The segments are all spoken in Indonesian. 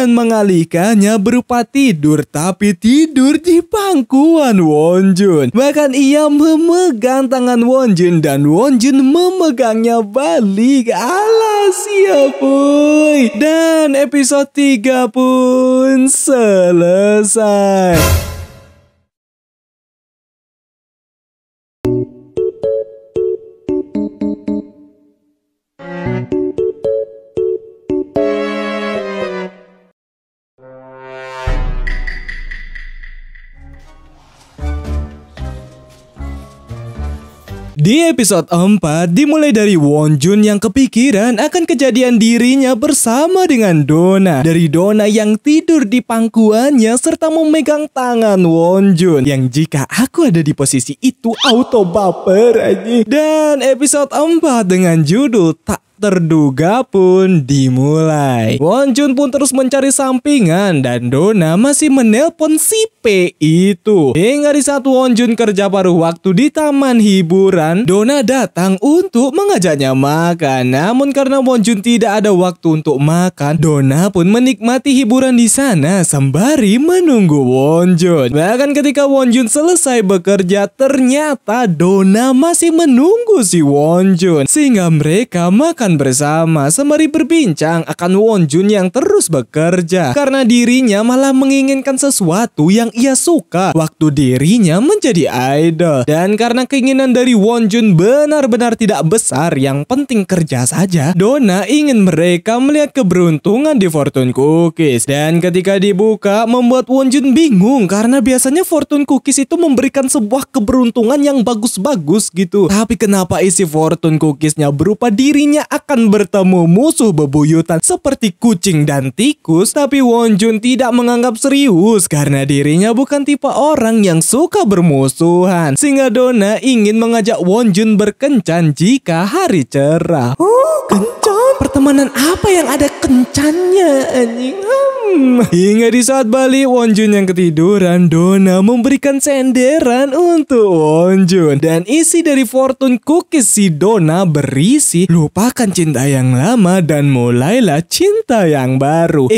dan mengalihkannya berupa tidur, tapi tidur di pangkuan Wonjun. Bahkan ia memegang tangan Wonjun dan Wonjun memegangnya balik. Alas ya boy. Dan episode 3 pun selesai. Di episode 4 dimulai dari Wonjun yang kepikiran akan kejadian dirinya bersama dengan Dona. Dari Dona yang tidur di pangkuannya serta memegang tangan Wonjun. Yang jika aku ada di posisi itu auto baper aja. Dan episode 4 dengan judul Tak Terduga pun dimulai. Wonjun pun terus mencari sampingan dan Dona masih menelpon si P itu. Hingga di saat Wonjun kerja paruh waktu di taman hiburan, Dona datang untuk mengajaknya makan. Namun karena Wonjun tidak ada waktu untuk makan, Dona pun menikmati hiburan di sana sembari menunggu Wonjun. Bahkan ketika Wonjun selesai bekerja, ternyata Dona masih menunggu si Wonjun. Sehingga mereka makan bersama sembari berbincang akan Wonjun yang terus bekerja karena dirinya malah menginginkan sesuatu yang ia suka waktu dirinya menjadi idol. Dan karena keinginan dari Wonjun benar-benar tidak besar, yang penting kerja saja, Dona ingin mereka melihat keberuntungan di Fortune Cookies. Dan ketika dibuka membuat Wonjun bingung karena biasanya Fortune Cookies itu memberikan sebuah keberuntungan yang bagus-bagus gitu. Tapi kenapa isi Fortune Cookiesnya berupa dirinya akan bertemu musuh bebuyutan seperti kucing dan tikus? Tapi Wonjun tidak menganggap serius karena dirinya bukan tipe orang yang suka bermusuhan. Sehingga Dona ingin mengajak Wonjun berkencan jika hari cerah. Kencan? Pertemanan apa yang ada kencannya anjing? Hingga di saat balik Wonjun yang ketiduran, Dona memberikan senderan untuk Wonjun. Dan isi dari Fortune Cookies si Dona berisi lupakan cinta yang lama dan mulailah cinta yang baru.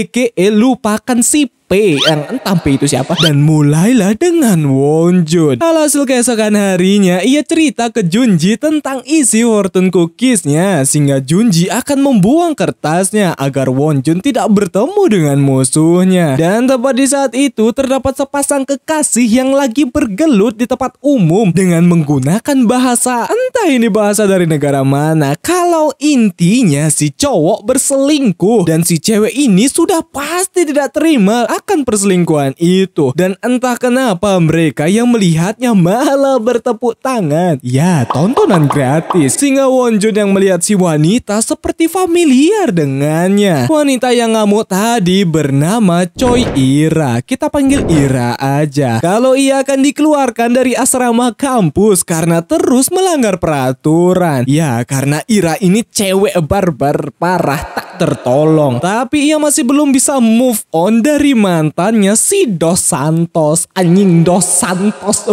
Lupakan si P, yang entah P itu siapa, dan mulailah dengan Wonjun. Alhasil keesokan harinya ia cerita ke Junji tentang isi Fortune Cookiesnya, sehingga Junji akan membuang kertasnya agar Wonjun tidak bertemu dengan musuhnya. Dan tepat di saat itu terdapat sepasang kekasih yang lagi bergelut di tempat umum dengan menggunakan bahasa, entah ini bahasa dari negara mana. Kalau intinya si cowok berselingkuh dan si cewek ini sudah pasti tidak terima akan perselingkuhan itu. Dan entah kenapa mereka yang melihatnya malah bertepuk tangan. Ya, tontonan gratis. Sehingga Wonjun yang melihat si wanita seperti familiar dengannya. Wanita yang ngamuk tadi bernama Choi Ira. Kita panggil Ira aja. Kalau ia akan dikeluarkan dari asrama kampus karena terus melanggar peraturan. Ya, karena Ira ini cewek barbar parah tak tertolong. Tapi ia masih belum bisa move on dari mantannya si Dos Santos. Anjing Dos Santos.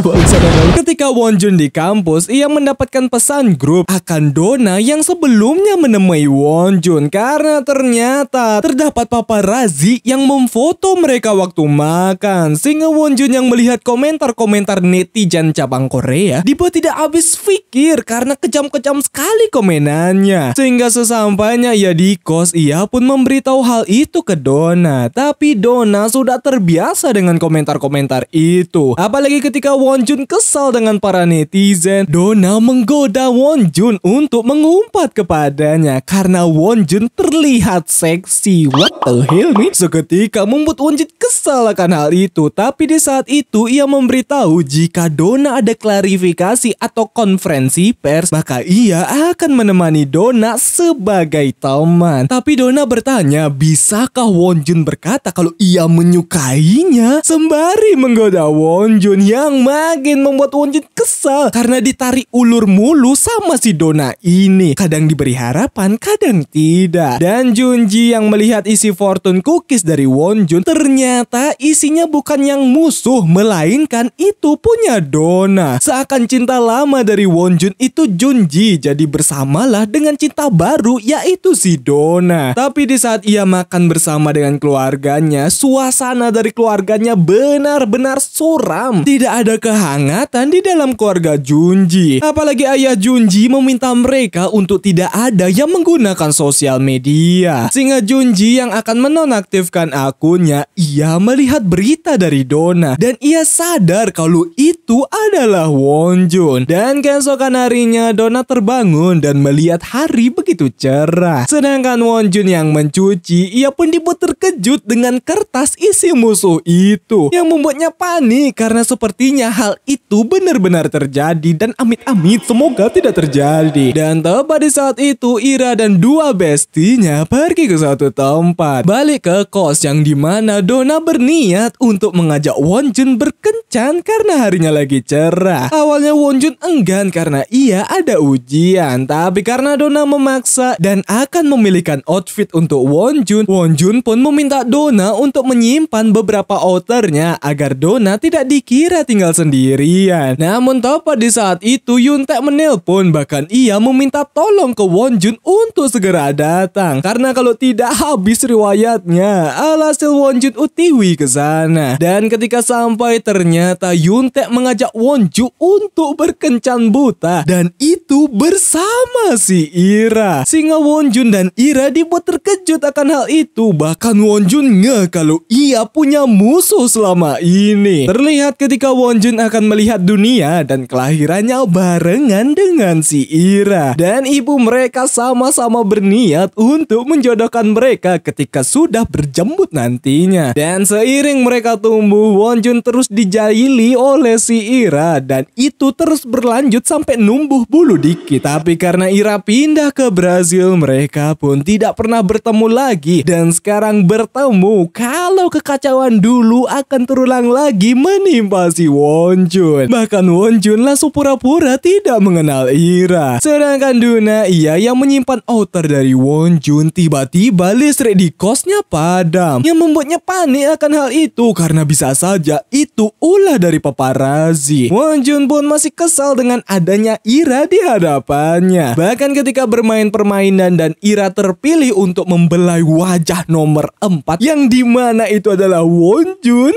Ketika Wonjun di kampus, ia mendapatkan pesan grup akan Dona yang sebelumnya menemui Wonjun karena ternyata terdapat paparazzi yang memfoto mereka waktu makan. Sehingga Wonjun yang melihat komentar-komentar netizen cabang Korea dibuat tidak habis pikir karena kejam-kejam sekali komenannya. Sehingga sesampainya ia di kos, ia pun memberitahu hal itu ke Dona. Tapi Dona sudah terbiasa dengan komentar-komentar itu. Apalagi ketika Wonjun kesal dengan para netizen, Dona menggoda Wonjun untuk mengumpat kepadanya karena Wonjun terlihat seksi. What the hell nih? Seketika membuat Wonjun kesal akan hal itu. Tapi di saat itu ia memberitahu jika Dona ada klarifikasi atau konferensi pers, maka ia akan menemani Dona sebagai teman. Tapi Dona bertanya, bisakah Wonjun berkata kalau ia menyukainya? Sembari menggoda Wonjun yang makin membuat Wonjun kesal karena ditarik ulur mulu sama si Dona ini. Kadang diberi harapan, kadang tidak. Dan Junji yang melihat isi Fortune Cookies dari Wonjun, ternyata isinya bukan yang musuh, melainkan itu punya Dona. Seakan cinta lama dari Wonjun itu Junji jadi bersamalah dengan cinta baru, yaitu si Dona. Dona. Tapi di saat ia makan bersama dengan keluarganya, suasana dari keluarganya benar-benar suram. Tidak ada kehangatan di dalam keluarga Junji. Apalagi ayah Junji meminta mereka untuk tidak ada yang menggunakan sosial media. Sehingga Junji yang akan menonaktifkan akunnya, ia melihat berita dari Dona dan ia sadar kalau itu adalah Wonjun. Dan keesokan harinya Dona terbangun dan melihat hari begitu cerah. Sedangkan Wonjun yang mencuci, ia pun dibuat terkejut dengan kertas isi musuh itu yang membuatnya panik karena sepertinya hal itu benar-benar terjadi dan amit-amit semoga tidak terjadi. Dan tepat di saat itu Ira dan dua bestinya pergi ke suatu tempat, balik ke kos yang dimana Dona berniat untuk mengajak Wonjun berkencan karena harinya lagi cerah. Awalnya Wonjun enggan karena ia ada ujian, tapi karena Dona memaksa dan akan memilihkan outfit untuk Wonjun, Wonjun pun meminta Dona untuk menyimpan beberapa outernya agar Dona tidak dikira tinggal sendirian. Namun tepat di saat itu Yuntae menelpon, bahkan ia meminta tolong ke Wonjun untuk segera datang karena kalau tidak habis riwayatnya. Alhasil Wonjun utiwi ke sana dan ketika sampai ternyata Yuntae mengajak Wonjun untuk berkencan buta dan itu bersama si Ira. Sehingga Wonjun dan Ira dibuat terkejut akan hal itu. Bahkan Wonjun ngeh kalau ia punya musuh selama ini. Terlihat ketika Wonjun akan melihat dunia dan kelahirannya barengan dengan si Ira. Dan ibu mereka sama-sama berniat untuk menjodohkan mereka ketika sudah berjembut nantinya. Dan seiring mereka tumbuh, Wonjun terus dijahili oleh si Ira dan itu terus berlanjut sampai numbuh bulu dikit. Tapi karena Ira pindah ke Brazil, mereka pun tidak pernah bertemu lagi. Dan sekarang bertemu kalau kekacauan dulu akan terulang lagi menimpa si Wonjun. Bahkan Wonjun langsung pura-pura tidak mengenal Ira. Sedangkan Dona, ia yang menyimpan outer dari Wonjun, tiba-tiba listrik di kosnya padam yang membuatnya panik akan hal itu karena bisa saja itu ulah dari paparazi. Wonjun pun masih kesal dengan adanya Ira di hadapannya. Bahkan ketika bermain permainan dan Ira terpilih untuk membelai wajah nomor 4 yang dimana itu adalah Wonjun,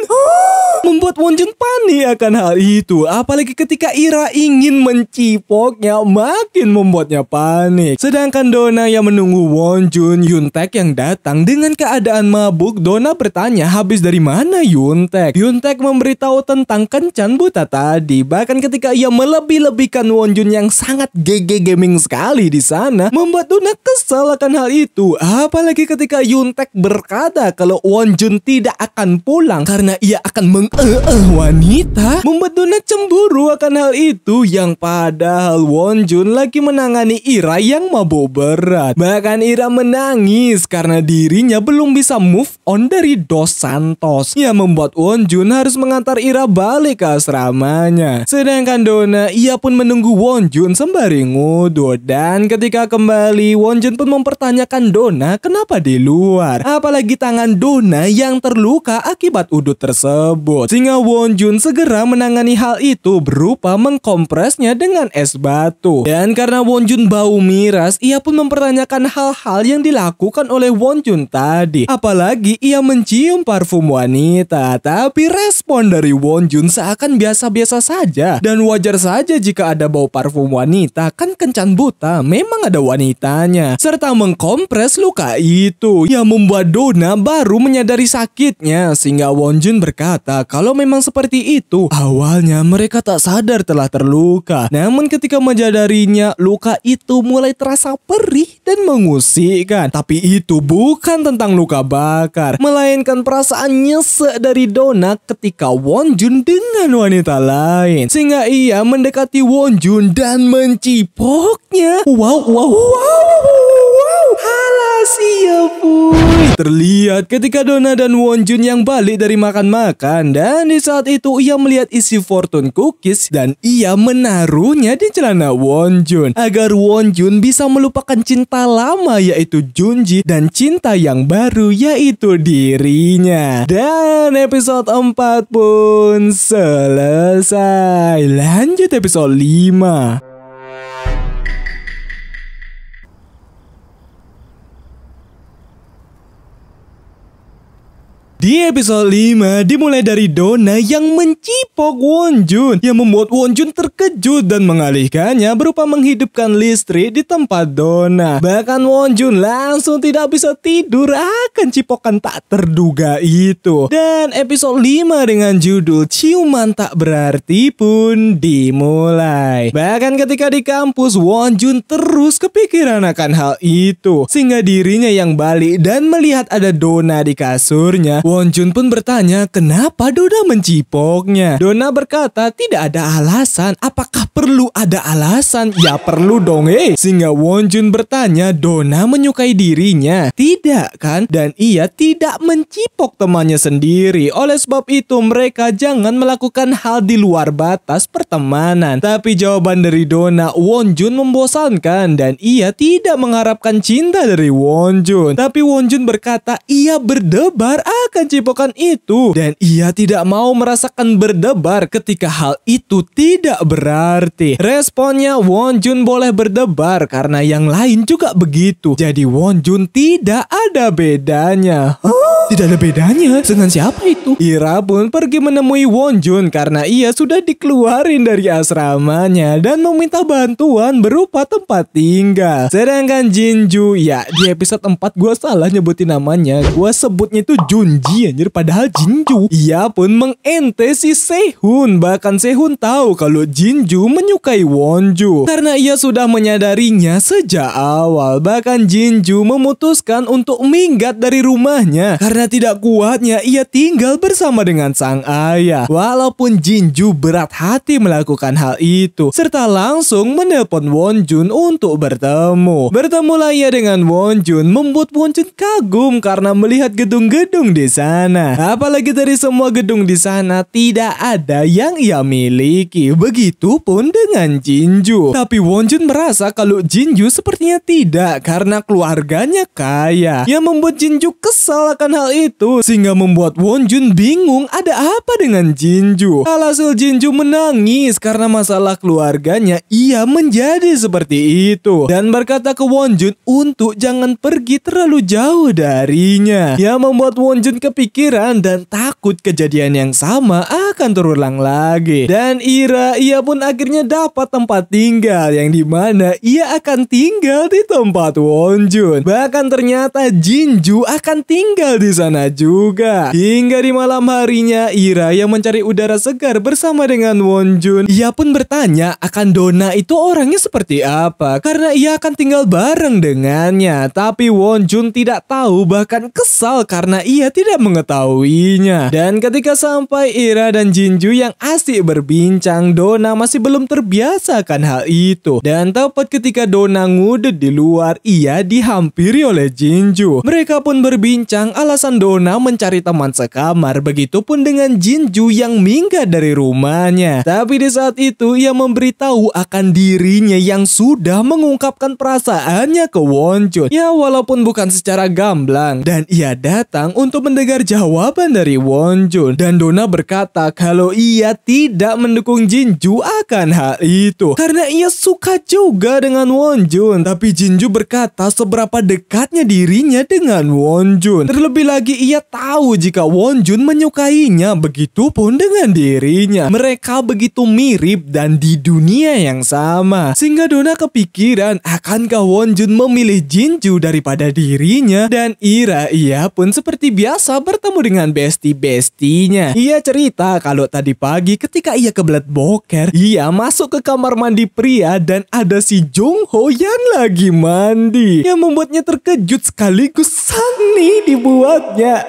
membuat Wonjun panik akan hal itu. Apalagi ketika Ira ingin mencipoknya, makin membuatnya panik. Sedangkan Dona yang menunggu Wonjun, Yuntae yang datang dengan keadaan mabuk. Dona bertanya habis dari mana Yuntae. Yuntae memberitahu tentang kencan buta tadi. Bahkan ketika ia melebih-lebihkan Wonjun yang sangat GG gaming sekali di sana, membuat Dona kesal akan hal itu. Apalagi ketika Yuntae berkata kalau Wonjun tidak akan pulang karena ia akan wanita, membuat Dona cemburu akan hal itu yang padahal Wonjun lagi menangani Ira yang mabuk berat. Bahkan Ira menangis karena dirinya belum bisa move on dari Dos Santos yang membuat Wonjun harus mengantar Ira balik ke asramanya. Sedangkan Dona, ia pun menunggu Wonjun sembari ngudut. Dan ketika kembali, Wonjun pun mempertanyakan Dona kenapa di luar. Apalagi tangan Dona yang terluka akibat udut tersebut. Sehingga Wonjun segera menangani hal itu berupa mengkompresnya dengan es batu. Dan karena Wonjun bau miras, ia pun mempertanyakan hal-hal yang dilakukan oleh Wonjun tadi. Apalagi ia mencium parfum wanita. Tapi respon dari Wonjun seakan biasa-biasa saja. Dan wajar saja jika ada bau parfum wanita, kan kencan buta memang ada wanitanya. Serta mengkompres luka itu yang membuat Dona baru menyadari sakitnya. Sehingga Wonjun berkata kalau memang seperti itu, awalnya mereka tak sadar telah terluka. Namun ketika menyadarinya, luka itu mulai terasa perih dan mengusikkan. Tapi itu bukan tentang luka bakar, melainkan perasaan nyesek dari Dona ketika Wonjun dengan wanita lain. Sehingga ia mendekati Wonjun dan mencipoknya. Wow. Halas iya puy. Terlihat ketika Dona dan Wonjun yang balik dari makan-makan. Dan di saat itu ia melihat isi fortune cookies dan ia menaruhnya di celana Wonjun agar Wonjun bisa melupakan cinta lama yaitu Junji dan cinta yang baru yaitu dirinya. Dan episode 4 pun selesai. Lanjut episode 5. Di episode 5 dimulai dari Donna yang mencipok Wonjun yang membuat Wonjun terkejut dan mengalihkannya berupa menghidupkan listrik di tempat Donna. Bahkan Wonjun langsung tidak bisa tidur akan cipokan tak terduga itu. Dan episode 5 dengan judul Ciuman Tak Berarti pun dimulai. Bahkan ketika di kampus Wonjun terus kepikiran akan hal itu sehingga dirinya yang balik dan melihat ada Donna di kasurnya. Wonjun pun bertanya kenapa Donna mencipoknya. Donna berkata tidak ada alasan. Apakah perlu ada alasan? Ya perlu dong Sehingga Wonjun bertanya Donna menyukai dirinya. Tidak kan? Dan ia tidak mencipok temannya sendiri. Oleh sebab itu mereka jangan melakukan hal di luar batas pertemanan. Tapi jawaban dari Donna, Wonjun membosankan dan ia tidak mengharapkan cinta dari Wonjun. Tapi Wonjun berkata ia berdebar akan cipokan itu dan ia tidak mau merasakan berdebar ketika hal itu tidak berarti. Responnya Wonjun boleh berdebar karena yang lain juga begitu. Jadi Wonjun tidak ada bedanya. Tidak ada bedanya? Dengan siapa itu? Ira pun pergi menemui Wonjun karena ia sudah dikeluarin dari asramanya dan meminta bantuan berupa tempat tinggal. Sedangkan Jinju, ya di episode 4 gue salah nyebutin namanya. Gue sebutnya itu Junji anjir, padahal Jinju. Ia pun mengente si Sehun. Bahkan Sehun tahu kalau Jinju menyukai Wonju karena ia sudah menyadarinya sejak awal. Bahkan Jinju memutuskan untuk minggat dari rumahnya karena tidak kuatnya ia tinggal bersama dengan sang ayah. Walaupun Jinju berat hati melakukan hal itu serta langsung menelpon Wonjun untuk bertemu. Bertemulah ia dengan Wonjun membuat Wonjun kagum karena melihat gedung-gedung di sana. Apalagi dari semua gedung di sana tidak ada yang ia miliki. Begitupun dengan Jinju. Tapi Wonjun merasa kalau Jinju sepertinya tidak karena keluarganya kaya. Yang membuat Jinju kesal akan hal itu sehingga membuat Wonjun bingung ada apa dengan Jinju. Alhasil Jinju menangis karena masalah keluarganya ia menjadi seperti itu dan berkata ke Wonjun untuk jangan pergi terlalu jauh darinya. Yang membuat Wonjun kepikiran dan takut kejadian yang sama akan terulang lagi. Dan ia pun akhirnya dapat tempat tinggal yang dimana ia akan tinggal di tempat Wonjun. Bahkan ternyata Jinju akan tinggal di sana juga. Hingga di malam harinya Ira yang mencari udara segar bersama dengan Wonjun. Ia pun bertanya akan Donna itu orangnya seperti apa karena ia akan tinggal bareng dengannya. Tapi Wonjun tidak tahu bahkan kesal karena ia tidak mengetahuinya. Dan ketika sampai Ira dan Jinju yang asik berbincang, Donna masih belum terbiasa akan hal itu. Dan tepat ketika Donna ngudut di luar, ia dihampiri oleh Jinju. Mereka pun berbincang alasan Donna mencari teman sekamar. Begitupun dengan Jinju yang minggat dari rumahnya. Tapi di saat itu ia memberitahu akan dirinya yang sudah mengungkapkan perasaannya ke Wonjun. Ya walaupun bukan secara gamblang. Dan ia datang untuk mendengar jawaban dari Wonjun. Dan Donna berkata kalau ia tidak mendukung Jinju akan hal itu karena ia suka juga dengan Wonjun. Tapi Jinju berkata seberapa dekatnya dirinya dengan Wonjun. Terlebih lagi ia tahu jika Wonjun menyukainya. Begitupun dengan dirinya. Mereka begitu mirip dan di dunia yang sama. Sehingga Donna kepikiran akankah Wonjun memilih Jinju daripada dirinya. Dan ia pun seperti biasa bertemu dengan bestie-bestinya. Ia cerita kalau tadi pagi ketika ia kebelet boker, ia masuk ke kamar mandi pria dan ada si Jongho yang lagi mandi. Yang membuatnya terkejut sekaligus sangi dibuatnya.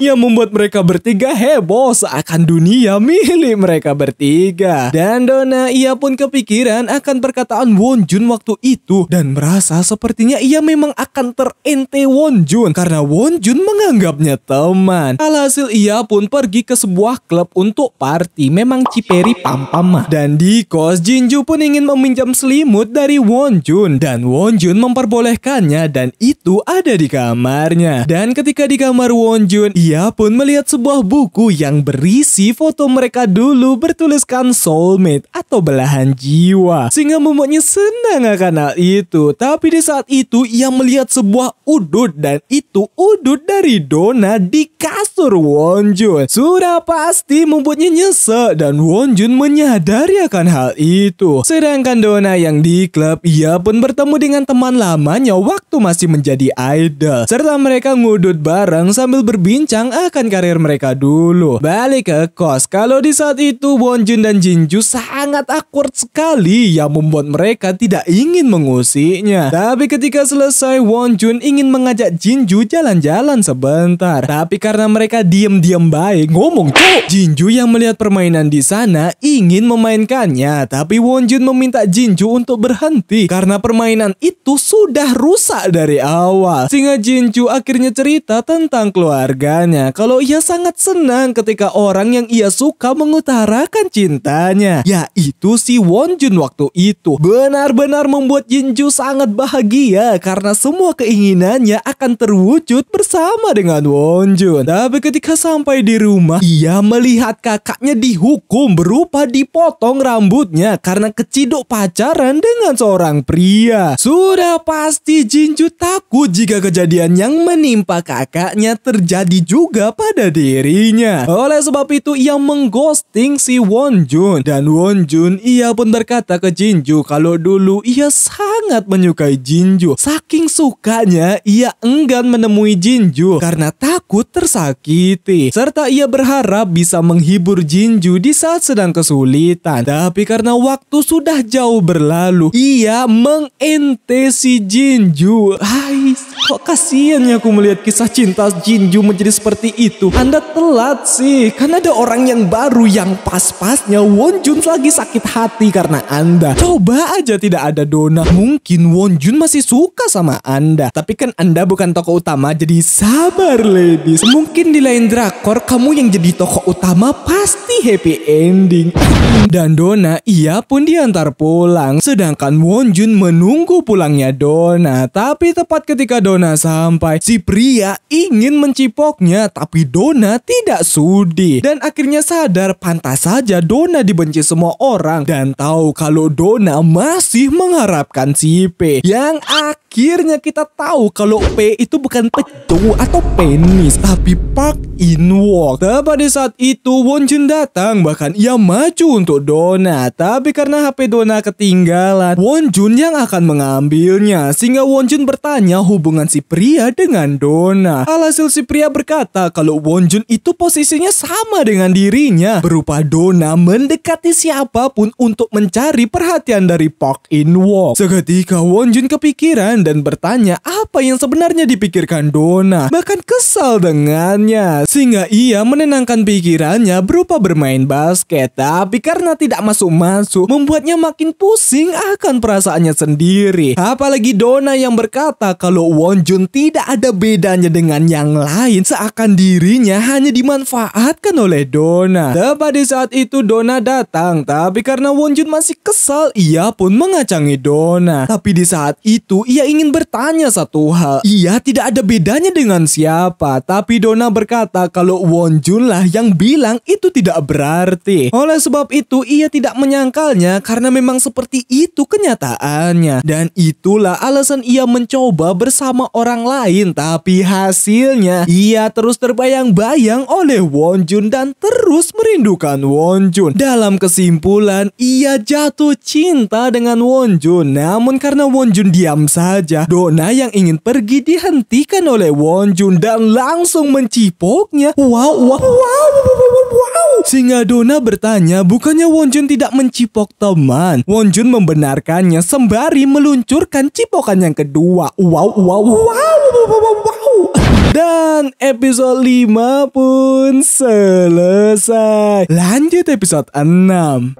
Yang membuat mereka bertiga heboh seakan dunia milik mereka bertiga. Dan Donna ia pun kepikiran akan perkataan Wonjun waktu itu dan merasa sepertinya ia memang akan terente Wonjun karena Wonjun menganggapnya teman. Alhasil ia pun pergi ke sebuah klub untuk party. Memang ciperi pam-pam mah. Dan di kos, Jinju pun ingin meminjam selimut dari Wonjun. Dan Wonjun memperbolehkannya dan itu ada di kamarnya. Dan ketika di kamar Wonjun, ia pun melihat sebuah buku yang berisi foto mereka dulu bertuliskan soulmate atau belahan jiwa. Sehingga membuatnya senang akan hal itu. Tapi di saat itu ia melihat sebuah udut dan itu udut dari Dona di kasur Wonjun. Sudah pasti membuatnya nyesek dan Wonjun menyadari akan hal itu. Sedangkan Dona yang di klub, ia pun bertemu dengan teman lamanya waktu masih menjadi idol. Serta mereka ngudut bareng sambil berbincang akan karir mereka dulu. Balik ke kos, kalau di saat itu Wonjun dan Jinju sangat awkward sekali yang membuat mereka tidak ingin mengusiknya. Tapi ketika selesai, Wonjun ingin mengajak Jinju jalan-jalan sebentar. Tapi karena mereka diam-diam baik, ngomong cuk. Jinju yang melihat permainan di sana ingin memainkannya, tapi Wonjun meminta Jinju untuk berhenti karena permainan itu sudah rusak dari awal. Sehingga Jinju akhirnya cerita tentang keluarganya, kalau ia sangat senang ketika orang yang ia suka mengutarakan cintanya, yaitu si Wonjun waktu itu. Benar-benar membuat Jinju sangat bahagia karena semua keinginannya akan terwujud bersama dengan Wonjun. Tapi ketika sampai di rumah, ia melihat kakaknya dihukum berupa dipotong rambutnya karena keciduk pacaran dengan seorang pria. Sudah pasti Jinju takut jika kejadian yang menimpa kakaknya terjadi juga pada dirinya. Oleh sebab itu ia mengghosting si Wonjun. Dan Wonjun ia pun berkata ke Jinju kalau dulu ia sangat menyukai Jinju. Saking sukanya ia enggan menemui Jinju karena takut tersakiti. Serta ia berharap bisa menghibur Jinju di saat sedang kesulitan. Tapi karena waktu sudah jauh berlalu, ia mengente si Jinju. Hai, kok kasihan ya aku melihat kisah cinta Jinju menjadi seperti itu. Anda telat sih, karena ada orang yang baru yang pas-pasnya Wonjun lagi sakit hati karena Anda. Coba aja tidak ada Dona, mungkin Wonjun masih suka sama Anda. Tapi kan Anda bukan tokoh utama, jadi sabar ladies. Mungkin di lain drakor kamu yang jadi tokoh utama pasti happy ending. Dan Dona ia pun diantar pulang, sedangkan Wonjun menunggu pulangnya Dona. Tapi tepat ketika Dona sampai, si pria ingin mencipoknya, tapi Dona tidak sudi. Dan akhirnya sadar pantas saja Dona dibenci semua orang dan tahu kalau Dona masih mengharapkan si P. Yang akhirnya kita tahu kalau P itu bukan pecu atau penis, tapi Park In-wook. Tepat di saat itu Wonjun datang, bahkan ia maju untuk Dona. Tapi karena HP Dona ketinggalan, Wonjun yang akan mengambilnya. Sehingga Wonjun bertanya hubungan si pria dengan Dona. Alhasil si pria berkata kalau Wonjun itu posisinya sama dengan dirinya, berupa Dona mendekati siapapun untuk mencari perhatian dari Park In-wook. Seketika Wonjun kepikiran dan bertanya apa yang sebenarnya dipikirkan Dona. Bahkan kesal dengannya. Sehingga ia menenangkan pikirannya berupa bermain basket. Tapi karena tidak masuk-masuk, membuatnya makin pusing akan perasaannya sendiri. Apalagi Dona yang berkata kalau Wonjun tidak ada bedanya dengan yang lain, seakan dirinya hanya dimanfaatkan oleh Dona. Tepat di saat itu Dona datang, tapi karena Wonjun masih kesal, ia pun mengacangi Dona. Tapi di saat itu ia ingin bertanya satu hal. Ia tidak ada bedanya dengan siapa, tapi Dona berkata kalau Wonjun lah yang bilang itu tidak berarti. Oleh sebab itu ia tidak menyangkalnya karena memang seperti itu kenyataannya. Dan itulah alasan ia mencoba bersama orang lain, tapi hasilnya ia terus terbayang-bayang oleh Wonjun dan terus merindukan Wonjun. Dalam kesimpulan, ia jatuh cinta dengan Wonjun. Namun karena Wonjun diam saja, Dona yang ingin pergi dihentikan oleh Wonjun dan langsung mencipoknya. Wow. Sehingga Dona bertanya, bukannya Wonjun tidak mencipok teman? Wonjun membenarkannya sembari meluncurkan cipokan yang kedua. Wow. Dan episode 5 pun selesai. Lanjut episode 6.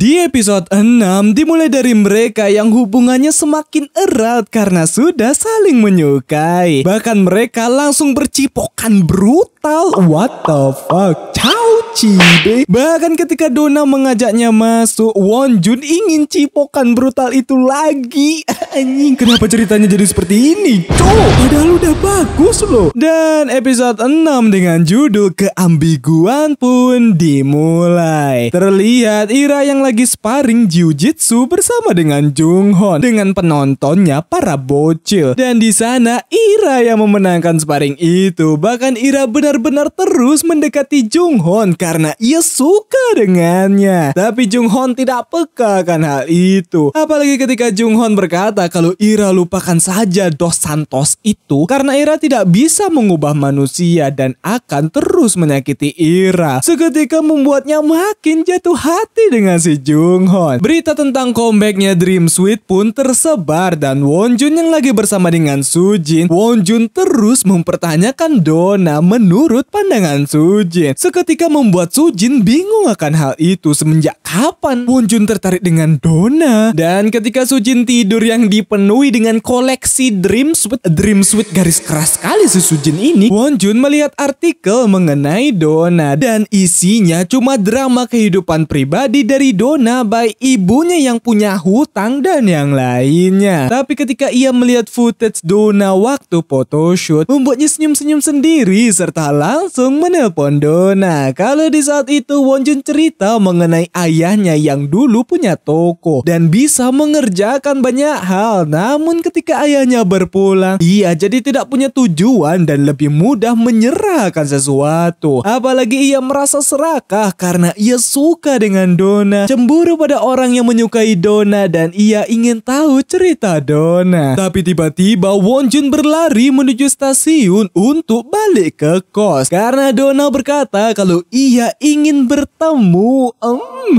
Di episode 6 dimulai dari mereka yang hubungannya semakin erat karena sudah saling menyukai. Bahkan mereka langsung bercipokan brutal. What the fuck? Ciao cibe. Bahkan ketika Donna mengajaknya masuk, Wonjun ingin cipokan brutal itu lagi. Anjing, kenapa ceritanya jadi seperti ini? Padahal udah bagus loh. Dan episode 6 dengan judul Keambiguan pun dimulai. Terlihat Ira yang lagi sparring jiu-jitsu bersama dengan Junghon dengan penontonnya para bocil. Dan di sana Ira yang memenangkan sparring itu. Bahkan Ira benar-benar terus mendekati Junghon karena ia suka dengannya. Tapi Junghon tidak peka akan hal itu. Apalagi ketika Junghon berkata kalau Ira lupakan saja Dos Santos itu karena Ira tidak bisa mengubah manusia dan akan terus menyakiti Ira. Seketika membuatnya makin jatuh hati dengan si Junghon. Berita tentang comebacknya Dream Suite pun tersebar dan Wonjun yang lagi bersama dengan Sujin. Wonjun terus mempertanyakan Donna menurut pandangan Sujin. Seketika membuat Sujin bingung akan hal itu. Semenjak kapan Wonjun tertarik dengan Donna? Dan ketika Sujin tidur yang dipenuhi dengan koleksi Dream Suite garis keras sekali si Sujin ini, Wonjun melihat artikel mengenai Donna dan isinya cuma drama kehidupan pribadi dari Donna baik ibunya yang punya hutang dan yang lainnya. Tapi ketika ia melihat footage Donna waktu photoshoot, membuatnya senyum-senyum sendiri serta langsung menelpon Donna. Kalau di saat itu Wonjun cerita mengenai ayahnya yang dulu punya toko dan bisa mengerjakan banyak hal. Namun ketika ayahnya berpulang, ia jadi tidak punya tujuan dan lebih mudah menyerahkan sesuatu. Apalagi ia merasa serakah karena ia suka dengan Donna, cemburu pada orang yang menyukai Donna dan ia ingin tahu cerita Donna. Tapi tiba-tiba Wonjun berlari menuju stasiun untuk balik ke kos karena Donna berkata kalau ia ingin bertemu.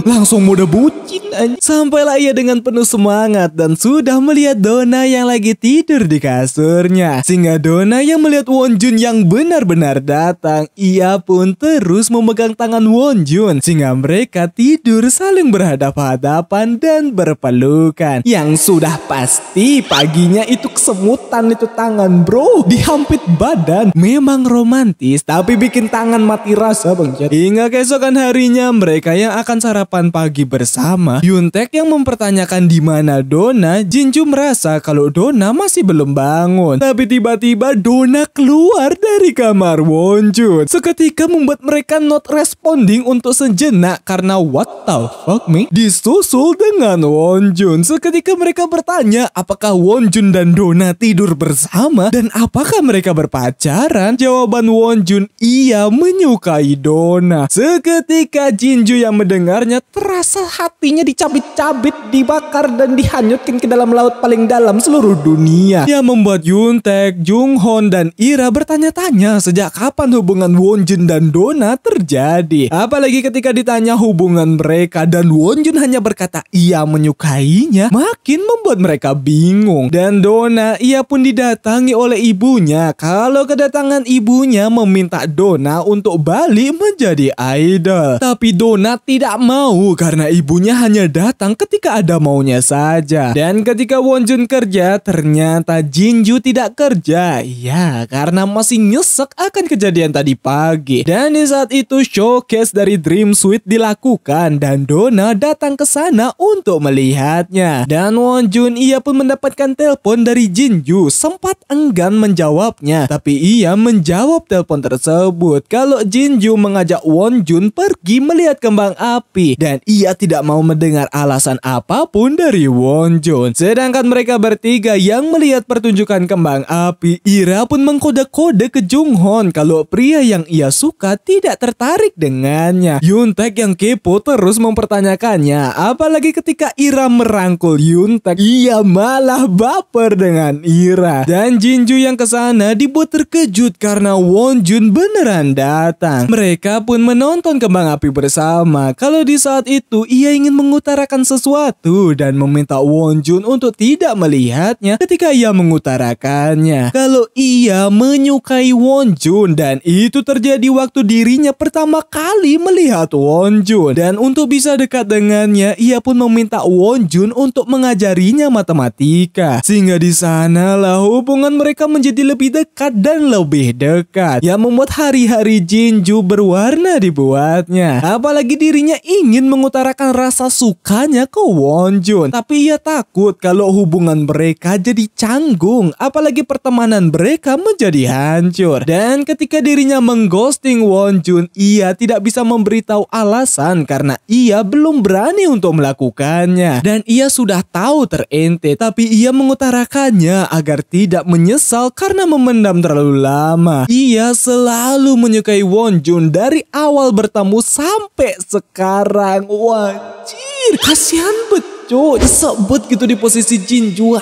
Langsung muda bucin aja. Sampailah ia dengan penuh semangat dan sudah melihat Donna yang lagi tidur di kasurnya. Sehingga Donna yang melihat Wonjun yang benar-benar datang, ia pun terus memegang tangan Wonjun sehingga mereka tidur saling berhadapan-hadapan dan berpelukan. Yang sudah pasti paginya itu kesemutan itu tangan bro, dihampit badan. Memang romantis tapi bikin tangan mati rasa bang. Hingga keesokan harinya mereka yang akan sarapan pagi bersama. Yuntek yang mempertanyakan di mana Donna. Jinju merasa kalau Donna masih belum bangun. Tapi tiba-tiba Donna keluar dari kamar Wonjun. Seketika membuat mereka not responding untuk sejenak karena what the fuck me? Disusul dengan Wonjun. Seketika mereka bertanya apakah Wonjun dan Donna tidur bersama dan apakah mereka berpacaran. Jawaban Wonjun, ia menyukai Donna. Seketika Jinju yang mendengarnya terasa hatinya dicabit-cabit, dibakar dan dihanyutkan ke dalam laut paling dalam seluruh dunia. Yang membuat Yuntek, Junghon dan Ira bertanya-tanya sejak kapan hubungan Wonjun dan Donna terjadi. Apalagi ketika ditanya hubungan mereka dan Wonjun hanya berkata ia menyukainya, makin membuat mereka bingung. Dan Donna, ia pun didatangi oleh ibunya. Kalau kedatangan ibunya meminta Donna untuk balik menjadi idol. Tapi Donna tidak mau karena ibunya hanya datang ketika ada maunya saja. Dan ketika Wonjun kerja, ternyata Jinju tidak kerja. Ya, karena masih nyesek akan kejadian tadi pagi. Dan di saat itu showcase dari Dream Suite dilakukan dan Donna datang ke sana untuk melihatnya. Dan Wonjun, ia pun mendapatkan telepon dari Jinju. Sempat enggan menjawabnya, tapi ia menjawab telepon tersebut kalau Jinju mengajak Wonjun pergi melihat kembang api dan ia tidak mau mendengar alasan apapun dari Wonjun. Sedangkan mereka bertiga yang melihat pertunjukan kembang api, Ira pun mengkode-kode ke Junghon kalau pria yang ia suka tidak tertarik dengannya. Yuntek yang kepo terus mempertanyakannya, apalagi ketika Ira merangkul Yuntek, ia malah baper dengan dengan Ira. Dan Jinju yang kesana dibuat terkejut karena Wonjun beneran datang. Mereka pun menonton kembang api bersama. Kalau di saat itu ia ingin mengutarakan sesuatu dan meminta Wonjun untuk tidak melihatnya ketika ia mengutarakannya. Kalau ia menyukai Wonjun, dan itu terjadi waktu dirinya pertama kali melihat Wonjun. Dan untuk bisa dekat dengannya, ia pun meminta Wonjun untuk mengajarinya matematika. Sehingga di sanalah hubungan mereka menjadi lebih dekat dan lebih dekat, yang membuat hari-hari Jinju berwarna dibuatnya. Apalagi dirinya ingin mengutarakan rasa sukanya ke Wonjun, tapi ia takut kalau hubungan mereka jadi canggung, apalagi pertemanan mereka menjadi hancur. Dan ketika dirinya mengghosting Wonjun, ia tidak bisa memberitahu alasan karena ia belum berani untuk melakukannya. Dan ia sudah tahu terente, tapi ia mengutarakannya agar tidak menyesal karena memendam terlalu lama. Ia selalu menyukai Wonjun dari awal bertemu sampai sekarang. Wajir, kasihan betul, disebut gitu di posisi Jinju.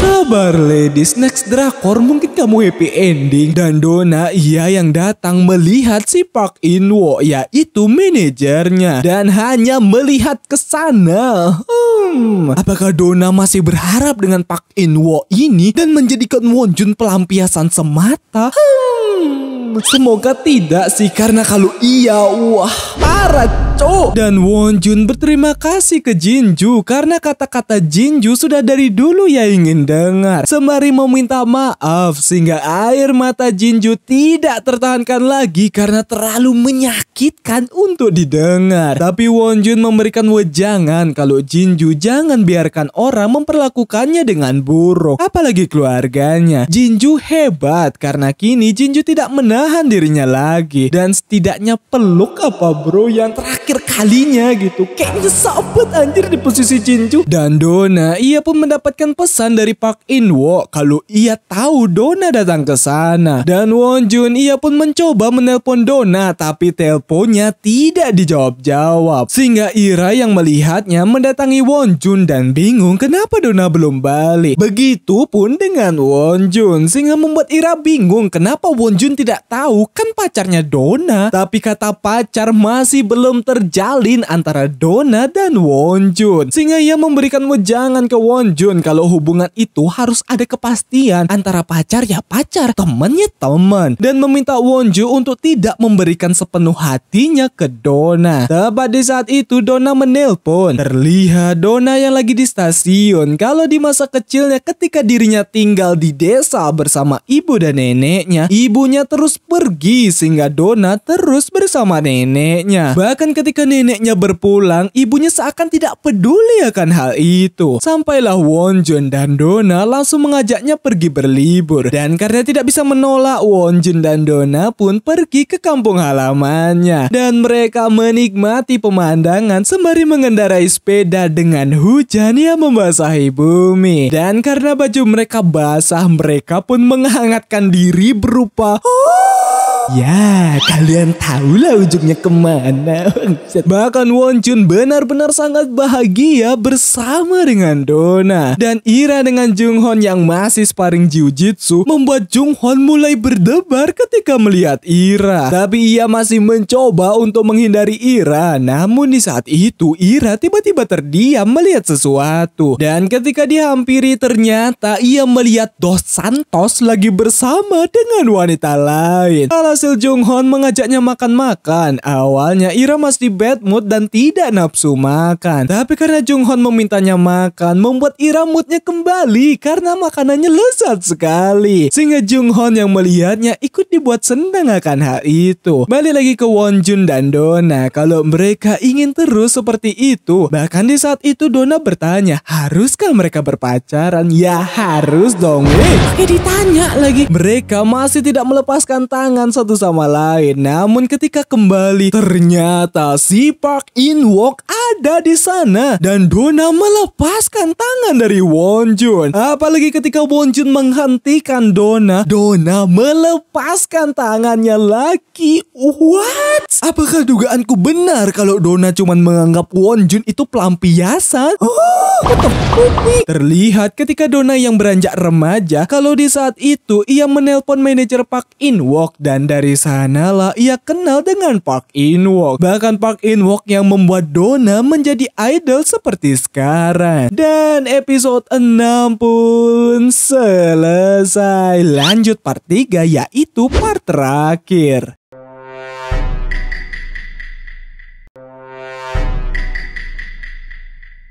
Sabar ladies, next drakor mungkin kamu happy ending. Dan Dona ia yang datang melihat si Park In-woo, yaitu manajernya, dan hanya melihat ke sana. Apakah Dona masih berharap dengan Park In-woo ini dan menjadikan Wonjun pelampiasan semata? Semoga tidak sih, karena kalau iya, wah parah cok. Dan Wonjun berterima kasih ke Jinju karena kata-kata Jinju sudah dari dulu ia ingin dengar, sembari meminta maaf sehingga air mata Jinju tidak tertahankan lagi karena terlalu menyakitkan untuk didengar. Tapi Wonjun memberikan wejangan kalau Jinju jangan biarkan orang memperlakukannya dengan buruk, apalagi keluarganya. Jinju hebat karena kini Jinju tidak menahan dirinya lagi, dan setidaknya peluk apa bro yang terakhir kalinya gitu. Kayaknya sabet anjir di posisi Jinju. Dan Dona ia pun mendapatkan pesan dari Park In-woo kalau ia tahu Dona datang ke sana. Dan Wonjun ia pun mencoba menelpon Dona, tapi teleponnya tidak dijawab-jawab. Sehingga Ira yang melihatnya mendatangi Wonjun dan bingung kenapa Dona belum balik. Begitupun dengan Wonjun, sehingga membuat Ira bingung kenapa Wonjun tidak tahu kan pacarnya Dona. Tapi kata pacar masih belum terjalin antara Dona dan Wonjun, sehingga ia memberikan wejangan ke Wonjun kalau hubungan itu harus ada kepastian, antara pacar ya pacar, teman ya teman, dan meminta Wonjun untuk tidak memberikan sepenuh hatinya ke Dona. Tepat di saat itu Dona menelpon. Terlihat Dona yang lagi di stasiun kalau di masa kecilnya ketika dirinya tinggal di desa bersama ibu dan neneknya, ibunya terus pergi sehingga Dona terus bersama neneknya. Bahkan ketika neneknya berpulang, ibunya seakan tidak peduli akan hal itu. Sampailah Wonjun dan Dona langsung mengajaknya pergi berlibur. Dan karena tidak bisa menolak, Wonjun dan Dona pun pergi ke kampung halamannya. Dan mereka menikmati pemandangan sembari mengendarai sepeda dengan hujan yang membasahi bumi. Dan karena baju mereka basah, mereka pun menghangatkan diri berupa ya, kalian tahulah ujungnya kemana. Bahkan Wonjun benar-benar sangat bahagia bersama dengan Dona. Dan Ira dengan Junghon yang masih sparring jiu-jitsu membuat Junghon mulai berdebar ketika melihat Ira. Tapi ia masih mencoba untuk menghindari Ira. Namun di saat itu Ira tiba-tiba terdiam melihat sesuatu. Dan ketika dihampiri ternyata ia melihat Dos Santos lagi bersama dengan wanita lain. Hasil Junghon mengajaknya makan-makan. Awalnya Ira masih bad mood dan tidak nafsu makan. Tapi karena Junghon memintanya makan, membuat Ira moodnya kembali karena makanannya lezat sekali. Sehingga Junghon yang melihatnya ikut dibuat senang akan hal itu. Balik lagi ke Wonjun dan Dona kalau mereka ingin terus seperti itu. Bahkan di saat itu Dona bertanya, haruskah mereka berpacaran? Ya harus dong. Pakai ditanya lagi. Mereka masih tidak melepaskan tangan satu sama lain. Namun ketika kembali, ternyata si Park In-wook ada di sana dan Donna melepaskan tangan dari Wonjun. Apalagi ketika Wonjun menghentikan Donna melepaskan tangannya lagi. What? Apakah dugaanku benar kalau Donna cuma menganggap Wonjun itu pelampiasan? What the fuck? Terlihat ketika Donna yang beranjak remaja kalau di saat itu ia menelpon manajer Park In-wook dan dari sanalah ia kenal dengan Park In-wook. Bahkan Park In-wook yang membuat Donna menjadi idol seperti sekarang. Dan episode 6 pun selesai. Lanjut part 3 yaitu part terakhir.